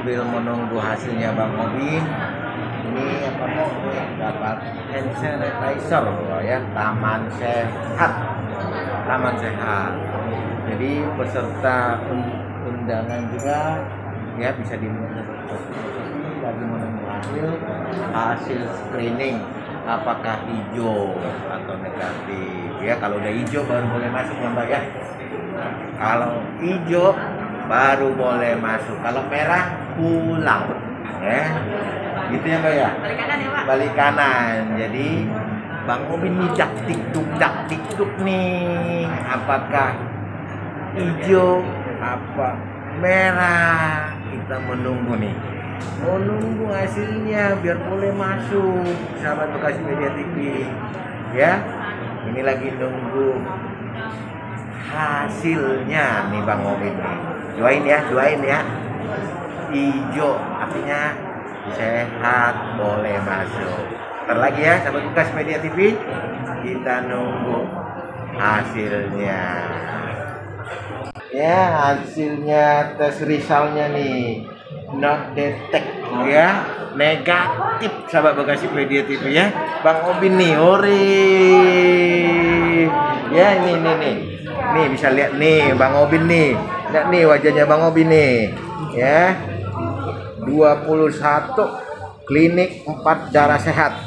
sambil menunggu hasilnya Bang Obin, ini apa namanya, dapat hand sanitizer ya, Taman Sehat. Taman Sehat. Jadi peserta undangan juga ya bisa diminta lagi menunggu hasil screening apakah hijau atau negatif ya. Kalau udah hijau baru boleh masuk ya Mbak ya. Kalau hijau baru boleh masuk, kalau merah pulang ya. Gitu ya Mbak ya. Balik kanan ya Pak. Balik kanan. Jadi Bang Obin nih dak tiktuk nih, apakah hijau apa merah. Kita menunggu nih, menunggu hasilnya biar boleh masuk sahabat Bekasi Media TV ya. Ini lagi nunggu hasilnya nih Bang Obin nih. Doain ya. Hijau artinya sehat, boleh masuk. Ntar lagi ya sahabat Bekasi Media TV, kita nunggu hasilnya. Ya, hasilnya tes resultnya nih not detect ya, negatif sahabat Bekasi Media TV ya. Bang Obin nih, ore ya, nih bisa lihat nih Bang Obin nih, lihat nih wajahnya Bang Obin nih ya. 21 klinik 4 darah sehat,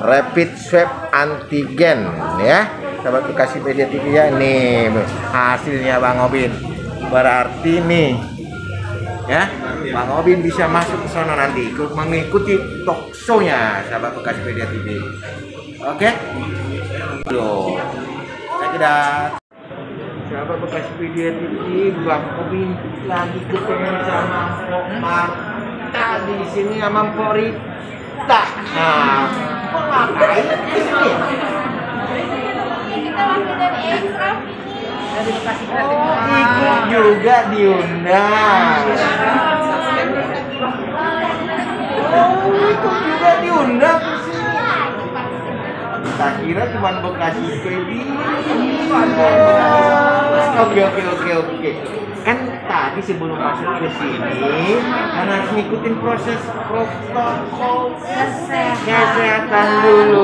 rapid swab antigen ya sahabat Bekasi Media TV ya. Nih hasilnya Bang Obin, berarti nih ya Bang Obin bisa masuk ke sana nanti ikut mengikuti talk show-nya sahabat Bekasi Media TV. Oke? Loh, saya kira sahabat Bekasi Media TV, Bang Obin lagi ketemu sama Marta di sini sama Mpok Rita. Nah, kok ngapain di sini? Kita lagi dari Aircraft dari Bekasi Kreatif. Oh, ikut juga diundang. Oh, ikut juga diundang ke sini. Tak kira cuma Bekasi Pedi. Oke. Kan tadi sebelum masuk ke sini kan harus ngikutin proses protokol kesehatan dulu.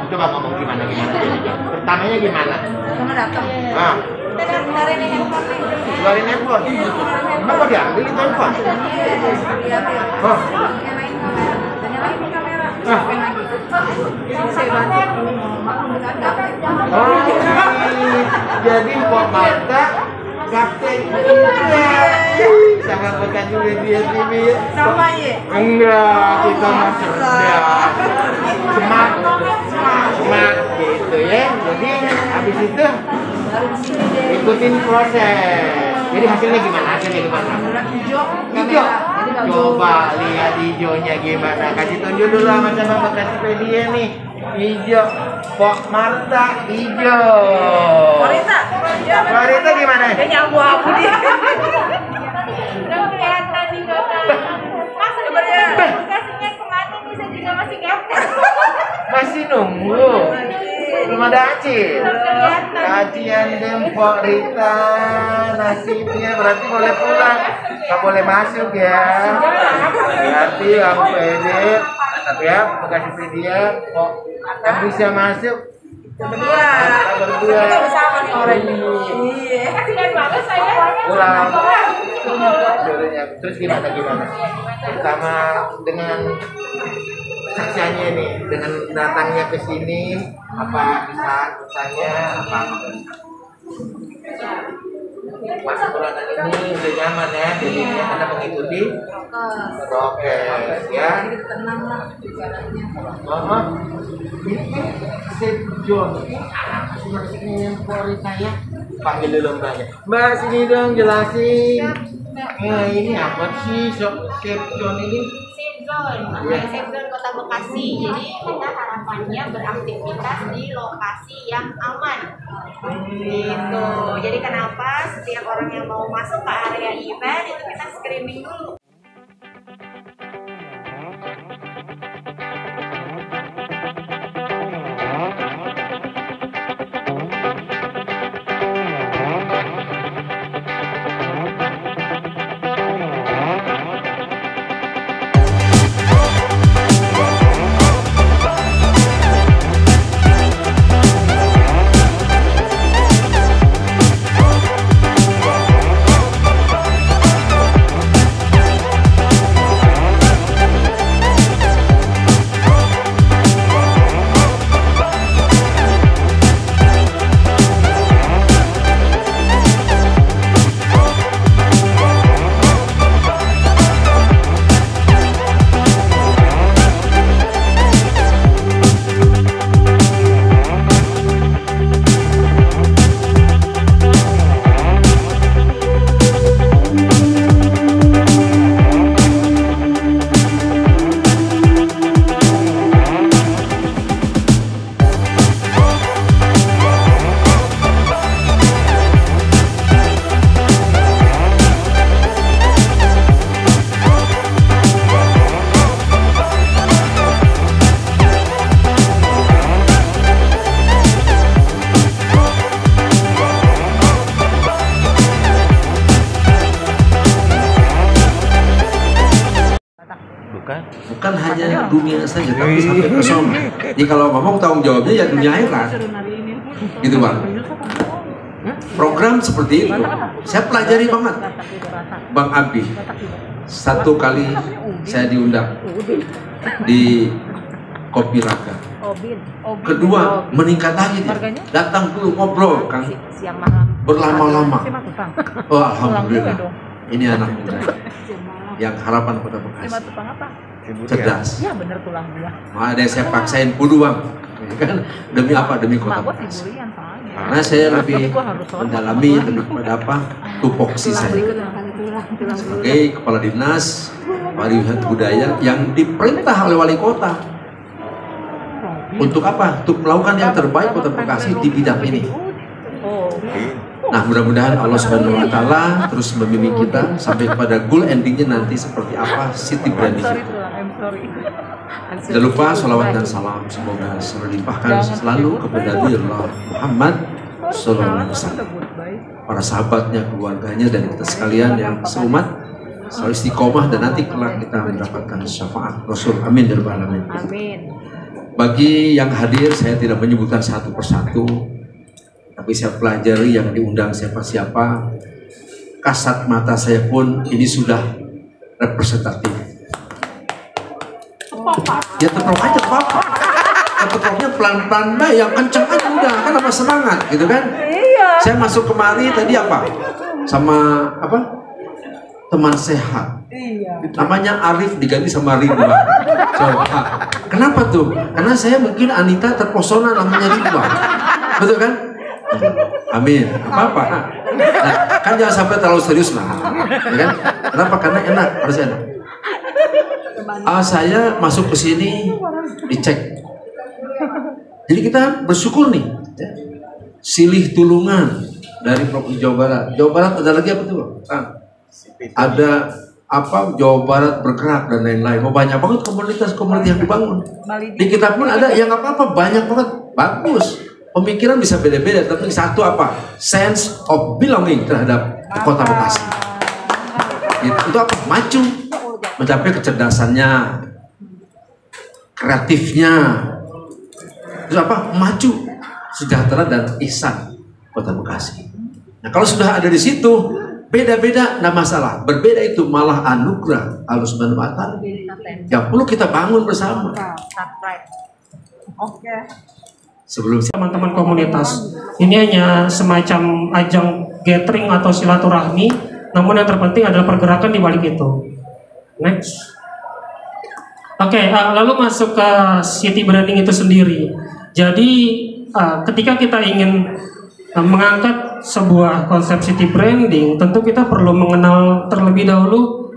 Coba ngomong gimana? Pertamanya gimana? Sama datang. Ah, Kita keluarin handphone. keluarin handphone. Apa diambil itu handphone? Oh. Nyalain kamera. Nyalain kamera. Ah. Saya bantu. Oh, jadi Mpok Marta kapten sama Bekasi Media TV. Sama ya? Enggak, kita mah cerdas, smart gitu ya. Jadi habis itu ikutin proses. Jadi hasilnya gimana? Hijau. Coba lihat hijaunya gimana. Kasih tunjuk dulu sama Bekasi Media nih. Hijau, Pok Marta hijau. Marita gimana? Kayaknya abu-abu dia. Belum kelihatan nih Bapak. Mas sebenarnya Bekasinya kemana nih? Saya juga masih gapter. Masih nunggu. Belum ada acil. Kajian Dempok Rita, nasibnya berarti boleh pulang, nggak boleh masuk ya. Berarti aku pede ya Bekasi Media kok yang bisa masuk berdua Bersama nih orang ini. Iya. Kasihan banget saya. pulang. Terus gimana? Pertama dengan saksiannya nih, dengan datangnya ke sini, apa bisa kesannya apa? Masuk bulan ini udah nyaman ya, jadinya karena mengikuti oke ya. Tenang lah bicaranya. Ini Chef John, apa sih maksudnya yang Florida ya? Panggil dulu mbaknya. Mbak sini dong jelasin. Nah ini apa sih Chef John ini? Safe Zone Kota Bekasi. Jadi kita harapannya beraktivitas di lokasi yang aman. Gitu. Jadi kenapa setiap orang yang mau masuk ke area event itu kita screening dulu. Bukan hanya dunia saja, tapi sampai ke sana. Jadi kalau ngomong tanggung jawabnya ya dunia akhirat. Gitu Bang. Program seperti itu saya pelajari banget. Bang Abi, satu kali saya diundang di Kopi Raga. Kedua meningkat lagi dia. Datang dulu ngobrol Kang. Berlama-lama. Oh alhamdulillah. Ini anak muda yang harapan Kota Bekasi. Cerdas. Ya bener tulang gua. Ada yang saya paksain kudu Bang. Kan demi apa? Demi Kota Bekasi. Karena saya lebih mendalami lebih kepada apa? Tupoksi saya sebagai kepala dinas pariwisata budaya yang diperintah oleh wali kota untuk apa? Untuk melakukan yang terbaik Kota Bekasi di bidang ini. Nah mudah-mudahan Allah Subhanahu Wa Taala terus membimbing kita sampai kepada goal endingnya nanti seperti apa city branding itu. Tidak lupa salawat dan salam semoga selalu dilimpahkan selalu kepada Nabiullah Muhammad Sallallahu Alaihi Wasallam, para sahabatnya, keluarganya, dan kita sekalian yang seumat selalu istiqomah dan nanti kelak kita mendapatkan syafaat Rasul. Amin ya rabbal alamin. Amin. Bagi yang hadir saya tidak menyebutkan satu persatu, tapi saya pelajari yang diundang siapa-siapa. Kasat mata saya pun ini sudah representatif. Ya teprok aja Bapak. Teproknya pelan-pelan baik, yang kenceng aja udah kan apa semangat gitu kan. Iya. Saya masuk kemari tadi apa? Sama apa? Teman sehat. Iya. Namanya Arif diganti sama Ridwan. Coba. Kenapa tuh? Karena saya mungkin Anita terpesona namanya Ridwan. Betul kan? Amin. Apa-apa. Nah, kan jangan sampai terlalu serius lah. Ya kan? Kenapa? Karena enak, harus enak. Saya masuk ke sini dicek. Jadi kita bersyukur nih. Ya. Silih tulungan dari Provinsi Jawa Barat. Jawa Barat ada lagi apa tuh? Ada apa? Jawa Barat bergerak dan lain-lain. Oh, banyak banget komunitas-komunitas yang dibangun. Di kita pun ada yang apa-apa banyak banget. Bagus. Pemikiran bisa beda-beda, tapi satu apa? Sense of belonging terhadap Kota Bekasi. Itu apa? Maju, mencapai kecerdasannya, kreatifnya. Terus apa? Maju, sejahtera dan ihsan Kota Bekasi. Nah kalau sudah ada di situ, beda-beda, nggak masalah. Berbeda itu malah anugerah Allah Subhanahu Wa Taala yang perlu kita bangun bersama. Oke. Sebelum teman-teman komunitas, ini hanya semacam ajang gathering atau silaturahmi, namun yang terpenting adalah pergerakan di balik itu. Next. Oke, lalu masuk ke city branding itu sendiri. Jadi ketika kita ingin mengangkat sebuah konsep city branding, tentu kita perlu mengenal terlebih dahulu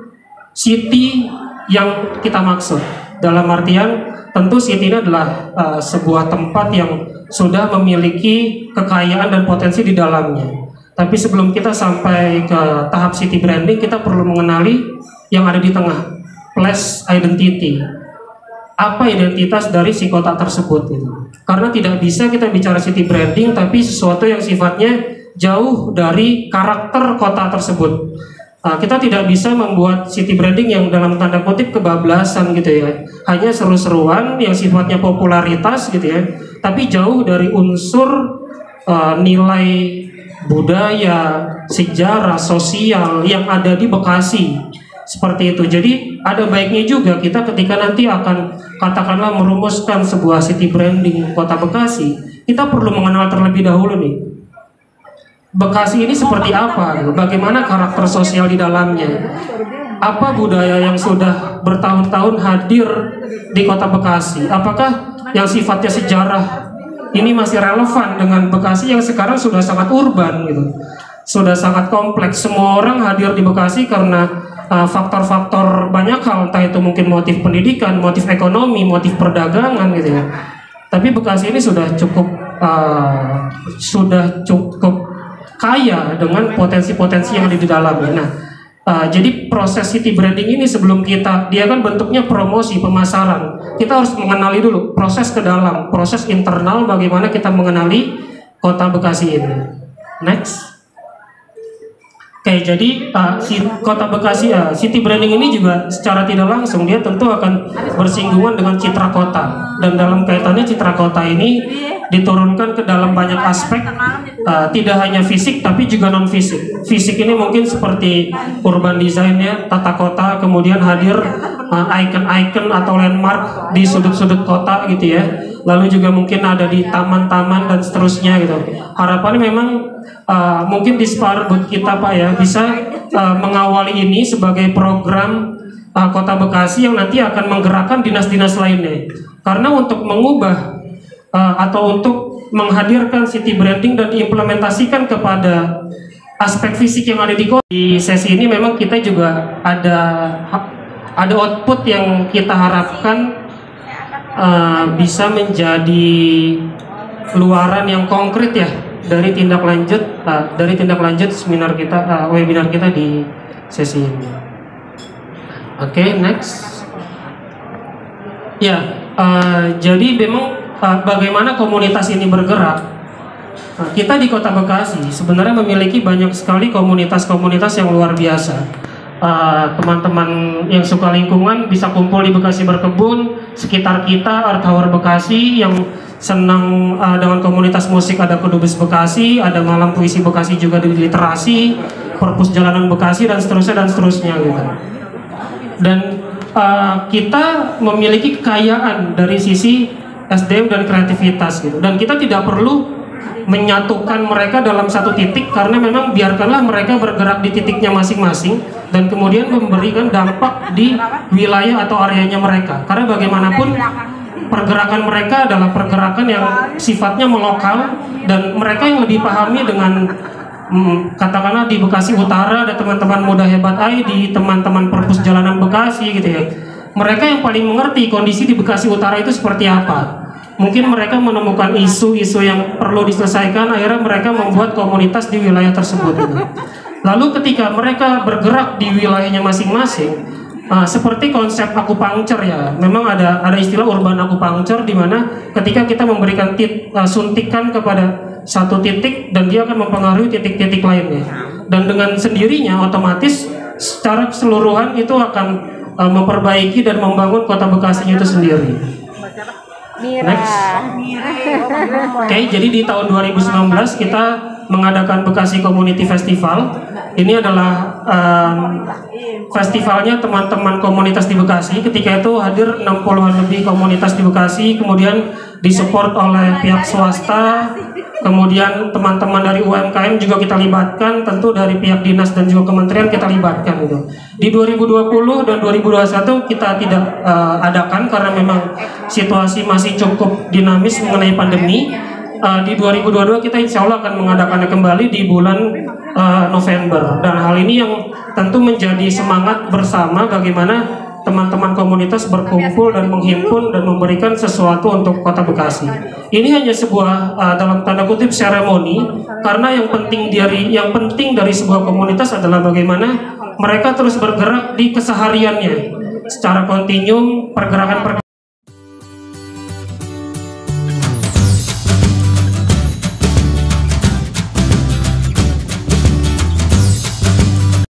city yang kita maksud. Dalam artian tentu city ini adalah sebuah tempat yang sudah memiliki kekayaan dan potensi di dalamnya. Tapi sebelum kita sampai ke tahap city branding, kita perlu mengenali yang ada di tengah, place identity. Apa identitas dari si kota tersebut itu? Karena tidak bisa kita bicara city branding tapi sesuatu yang sifatnya jauh dari karakter kota tersebut. Kita tidak bisa membuat city branding yang dalam tanda kutip kebablasan gitu ya, hanya seru-seruan yang sifatnya popularitas gitu ya, tapi jauh dari unsur nilai budaya, sejarah, sosial yang ada di Bekasi seperti itu. Jadi ada baiknya juga kita ketika nanti akan katakanlah merumuskan sebuah city branding Kota Bekasi, kita perlu mengenal terlebih dahulu nih Bekasi ini seperti apa, bagaimana karakter sosial di dalamnya, apa budaya yang sudah bertahun-tahun hadir di Kota Bekasi, apakah yang sifatnya sejarah ini masih relevan dengan Bekasi yang sekarang sudah sangat urban gitu, sudah sangat kompleks. Semua orang hadir di Bekasi karena faktor-faktor banyak hal, entah itu mungkin motif pendidikan, motif ekonomi, motif perdagangan gitu ya. Tapi Bekasi ini sudah cukup kaya dengan potensi-potensi yang ada di dalamnya. Nah, jadi proses city branding ini sebelum dia kan bentuknya promosi, pemasaran. Kita harus mengenali dulu proses ke dalam, proses internal bagaimana kita mengenali Kota Bekasi ini. Next. Oke, jadi Kota Bekasi, city branding ini juga secara tidak langsung dia tentu akan bersinggungan dengan citra kota, dan dalam kaitannya citra kota ini diturunkan ke dalam banyak aspek, tidak hanya fisik tapi juga non fisik. Fisik ini mungkin seperti urban design-nya, tata kota, kemudian hadir icon-icon atau landmark di sudut-sudut kota gitu ya. Lalu juga mungkin ada di taman-taman dan seterusnya gitu. Harapannya memang mungkin di Sparbud kita Pak ya bisa mengawali ini sebagai program Kota Bekasi yang nanti akan menggerakkan dinas-dinas lainnya. Karena untuk mengubah atau untuk menghadirkan city branding dan diimplementasikan kepada aspek fisik yang ada di kota. Di sesi ini memang kita juga ada output yang kita harapkan bisa menjadi luaran yang konkret ya dari tindak lanjut seminar kita, webinar kita di sesi ini. Oke, next. Ya, jadi memang bagaimana komunitas ini bergerak. Kita di Kota Bekasi sebenarnya memiliki banyak sekali komunitas-komunitas yang luar biasa. Teman-teman yang suka lingkungan bisa kumpul di Bekasi Berkebun, sekitar kita Art Tower Bekasi, yang senang dengan komunitas musik ada Kedubes Bekasi, ada Malam Puisi Bekasi juga di Literasi, Perpus Jalanan Bekasi dan seterusnya gitu. Dan kita memiliki kekayaan dari sisi SDM dan kreativitas gitu, dan kita tidak perlu menyatukan mereka dalam satu titik, karena memang biarkanlah mereka bergerak di titiknya masing-masing dan kemudian memberikan dampak di wilayah atau areanya mereka. Karena bagaimanapun pergerakan mereka adalah pergerakan yang sifatnya melokal, dan mereka yang lebih pahami dengan katakanlah di Bekasi Utara ada teman-teman Muda Hebat ID, teman-teman Perpus Jalanan Bekasi gitu ya. Mereka yang paling mengerti kondisi di Bekasi Utara itu seperti apa. Mungkin mereka menemukan isu-isu yang perlu diselesaikan, akhirnya mereka membuat komunitas di wilayah tersebut. Lalu ketika mereka bergerak di wilayahnya masing-masing, seperti konsep akupunktur ya, memang ada istilah urban akupunktur, di mana ketika kita memberikan suntikan kepada satu titik dan dia akan mempengaruhi titik-titik lainnya, dan dengan sendirinya otomatis secara keseluruhan itu akan memperbaiki dan membangun Kota Bekasi itu sendiri. Next. Oke, jadi di tahun 2019 kita mengadakan Bekasi Community Festival. Ini adalah festivalnya teman-teman komunitas di Bekasi. Ketika itu hadir 60-an lebih komunitas di Bekasi, kemudian disupport oleh pihak swasta, kemudian teman-teman dari UMKM juga kita libatkan, tentu dari pihak dinas dan juga kementerian kita libatkan gitu. Di 2020 dan 2021 kita tidak adakan karena memang situasi masih cukup dinamis mengenai pandemi. Di 2022 kita insya Allah akan mengadakannya kembali di bulan November, dan hal ini yang tentu menjadi semangat bersama bagaimana teman-teman komunitas berkumpul dan menghimpun dan memberikan sesuatu untuk Kota Bekasi. Ini hanya sebuah dalam tanda kutip seremoni, karena yang penting dari sebuah komunitas adalah bagaimana mereka terus bergerak di kesehariannya secara kontinum, pergerakan